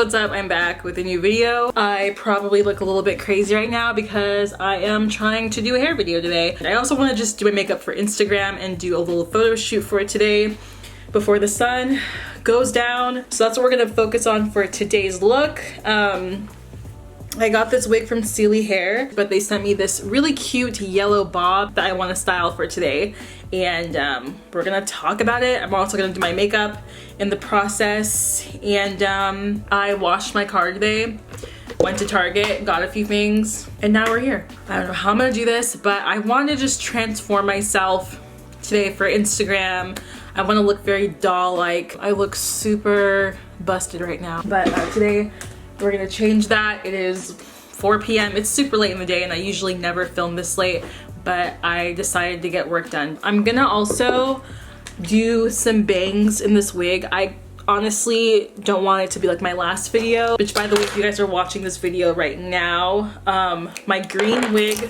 what's up? I'm back with a new video. I probably look a little bit crazy right now because I am trying to do a hair video today. I also want to just do my makeup for Instagram and do a little photo shoot for it today before the sun goes down. So that's what we're gonna focus on for today's look. I got this wig from Celie hair, but they sent me this really cute yellow bob that I want to style for today, and we're gonna talk about it. I'm also gonna do my makeup in the process, and I washed my car today, went to Target, got a few things, and now we're here. I don't know how I'm gonna do this, but I want to just transform myself today for Instagram. I want to look very doll-like. I look super busted right now, but today we're gonna change that. It is 4 p.m. It's super late in the day and I usually never film this late, but I decided to get work done. I'm gonna also do some bangs in this wig. I honestly don't want it to be like my last video, which by the way, if you guys are watching this video right now, my green wig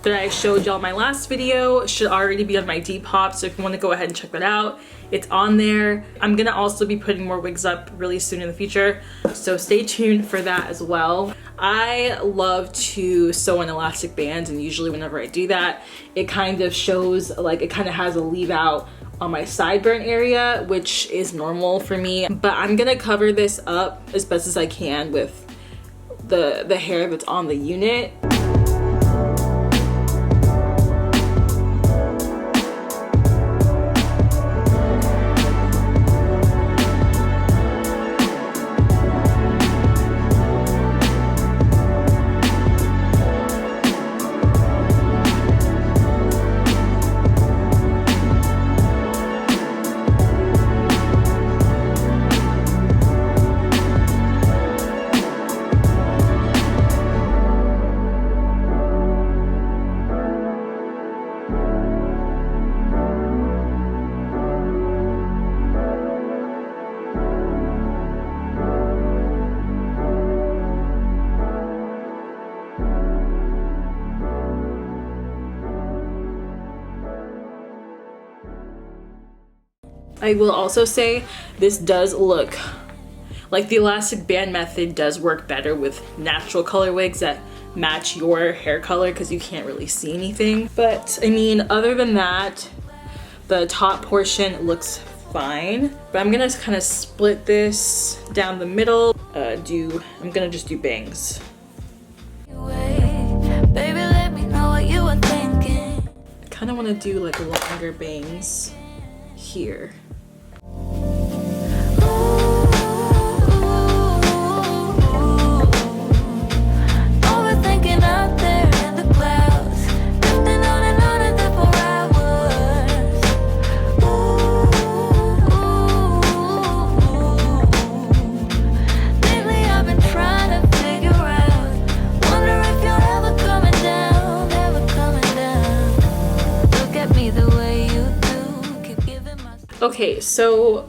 that I showed y'all in my last video should already be on my Depop, so if you want to go ahead and check that out, it's on there. I'm gonna also be putting more wigs up really soon in the future, so stay tuned for that as well. I love to sew on elastic bands, and usually whenever I do that, it kind of shows, like, it kind of has a leave out on my sideburn area, which is normal for me, but I'm gonna cover this up as best as I can with the hair that's on the unit. I will also say this does look like the elastic band method does work better with natural color wigs that match your hair color because you can't really see anything. But I mean, other than that, the top portion looks fine. But I'm gonna kind of split this down the middle. I'm gonna just do bangs. Baby, let me know what you were thinking. I kind of want to do like longer bangs here. Okay, so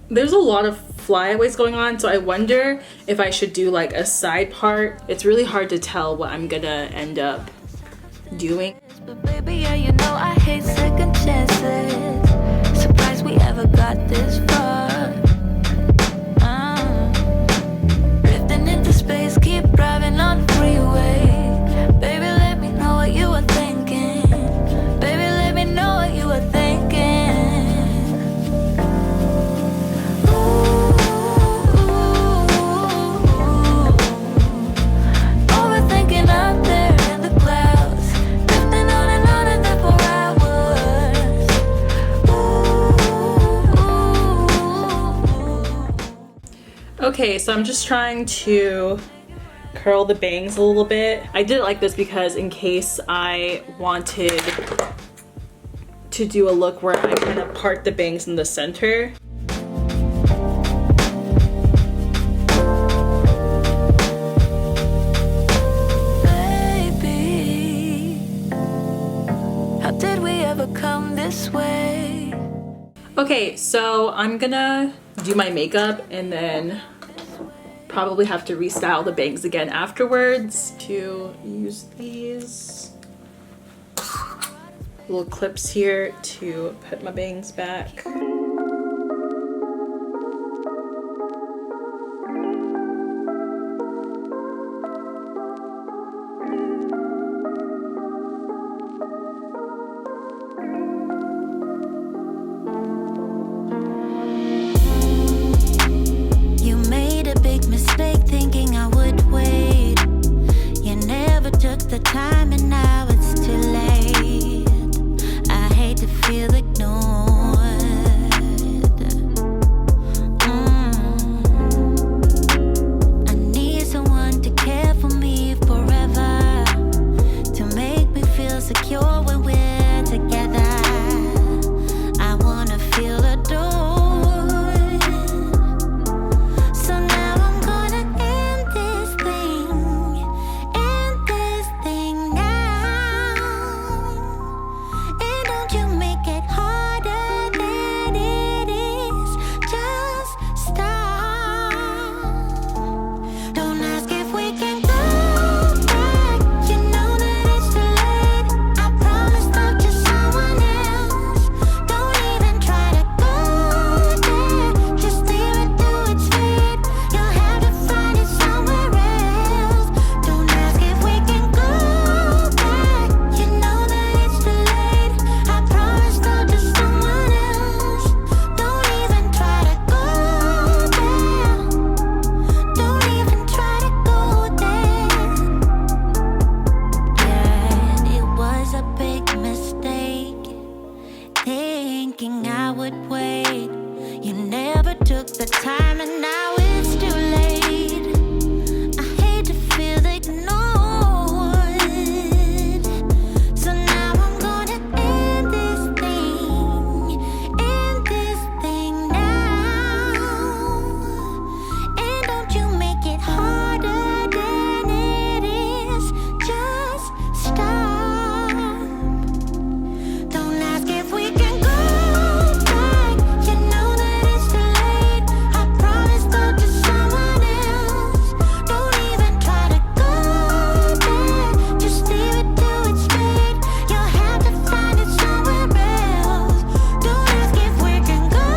there's a lot of flyaways going on, so I wonder if I should do like a side part. It's really hard to tell what I'm gonna end up doing. But baby, yeah, you know I hate second chances. Surprised we ever got this far. Drifting into space, keep driving on the freeway. Baby, let me know what you were thinking. Baby, let me know what you were thinking. Okay, so I'm just trying to curl the bangs a little bit. I did it like this because in case I wanted to do a look where I kind of part the bangs in the center. Baby, how did we ever come this way? Okay, so I'm gonna do my makeup and then probably have to restyle the bangs again afterwards. To use these little clips here to put my bangs back. time and now it's too late. I hate to feel ignored. I need someone to care for me forever, to make me feel secure when we're together. I wanna feel adored. So now I'm gonna end this thing now. And don't you make it harder than it is. Just stop. Don't ask if we can go back. You know that it's too late. I promise not to someone else. Don't even try to go there. Just leave it to its fate. You'll have to find it somewhere else. Don't ask if we can go back. You know that it's too late. I promise not to someone else. Don't even try to go there. Don't even try to go there. Yeah, it was a big mistake, thinking I would wait. You never took the time and now it's too late. I hate to feel ignored. So now I'm gonna end this thing now. And don't you make it harder than it is. Just stop. Don't ask if we can go back. You know that it's too late. I promise not to someone else. Don't even try to go there. Just leave it to its fate. You'll have to find it somewhere else. Don't ask if we can go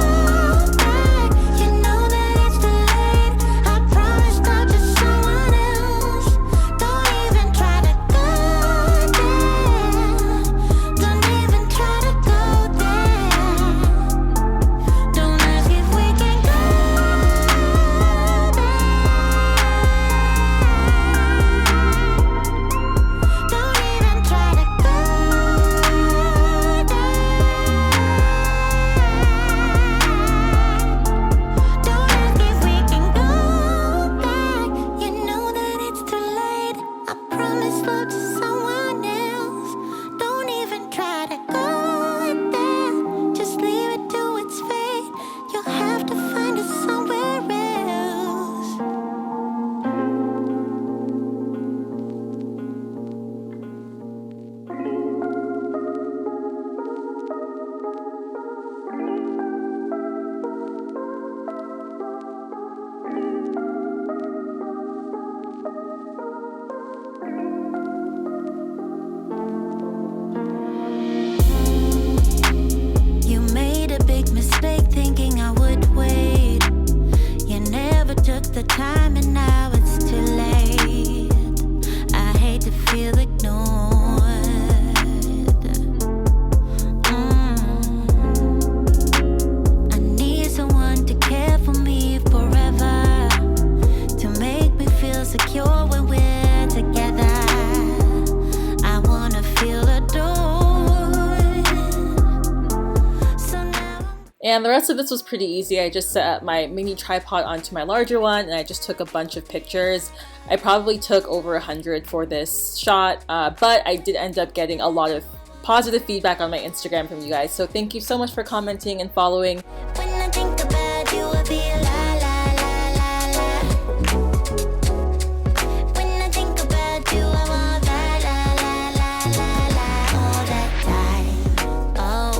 back. You know that it's too late. I promise not to someone else. Don't even try to go there. Don't even try to go there. Don't ask if we can go there. Don't even try to go there. Don't ask if we can go back. You know that it's too late. I promise love to someone else. Don't even try to go there. Just leave it to its fate. You'll have to find it somewhere else. You made a big mistake thinking I would wait. You never took the time and now it's too late. I hate to feel ignored. I need someone to care for me forever, to make me feel secure when we're together. I wanna feel adored. So now And the rest of this was pretty easy. I just set up my mini tripod onto my larger one and I just took a bunch of pictures. I probably took over 100 for this shot, but I did end up getting a lot of positive feedback on my Instagram from you guys. So thank you so much for commenting and following. when I think about you, I feel la la la la la. When I think about you, I want la la la la la all that time. Oh.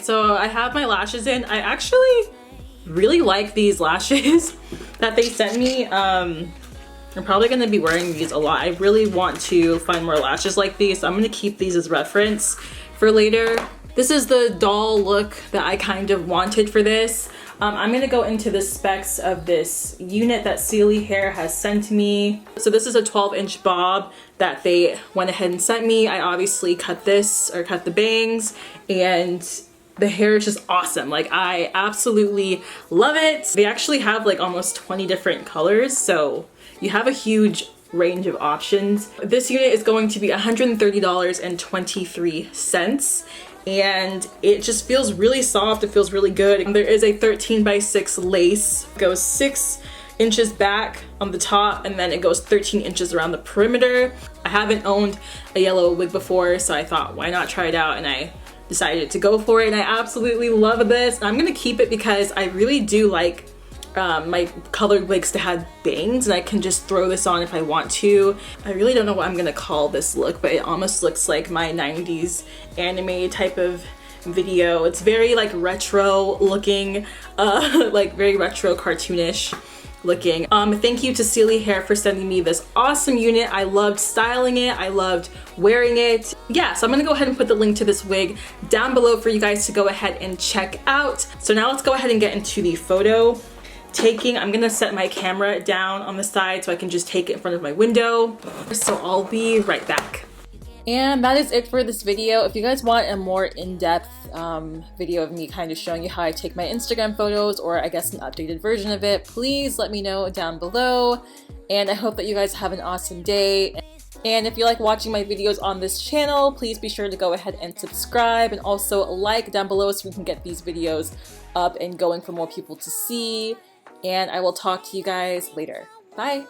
So I have my lashes in. I actually really like these lashes that they sent me. I'm probably gonna be wearing these a lot. I really want to find more lashes like these, so I'm gonna keep these as reference for later. This is the doll look that I kind of wanted for this. I'm gonna go into the specs of this unit that Celie Hair has sent me. So this is a 12-inch bob that they went ahead and sent me. I obviously cut this, or cut the bangs, and the hair is just awesome. Like, I absolutely love it. They actually have like almost 20 different colors, so you have a huge range of options. This unit is going to be $130.23. And it just feels really soft. It feels really good. There is a 13x6 lace. It goes 6 inches back on the top, and then it goes 13 inches around the perimeter. I haven't owned a yellow wig before, so I thought, why not try it out? And I decided to go for it, and I absolutely love this. I'm gonna keep it because I really do like my colored wigs to have bangs, and I can just throw this on if I want to. I really don't know what I'm gonna call this look, but it almost looks like my 90s anime type of video. It's very like retro looking, like very retro cartoonish looking. Thank you to Celie Hair for sending me this awesome unit. I loved styling it. I loved wearing it. Yeah, so I'm gonna go ahead and put the link to this wig down below for you guys to go ahead and check out. So now let's go ahead and get into the photo taking. I'm gonna set my camera down on the side so I can just take it in front of my window. So I'll be right back. And that is it for this video. If you guys want a more in-depth video of me kind of showing you how I take my Instagram photos, or I guess an updated version of it, please let me know down below. And I hope that you guys have an awesome day. And if you like watching my videos on this channel, please be sure to go ahead and subscribe, and also like down below so we can get these videos up and going for more people to see. And I will talk to you guys later. Bye!